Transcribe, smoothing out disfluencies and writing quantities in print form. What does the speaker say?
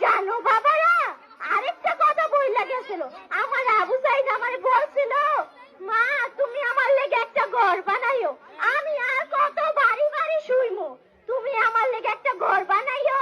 জানো বাবারা, আরেকটা কথা বইলা গেছিল। আমার আবু সাইদ আমারে বলছিল, মা তুমি আমার লেগে একটা ঘর বানাইও, আমি আর কত বাড়ি বাড়ি শুইমু, তুমি আমার লেগে একটা ঘর বানাইও।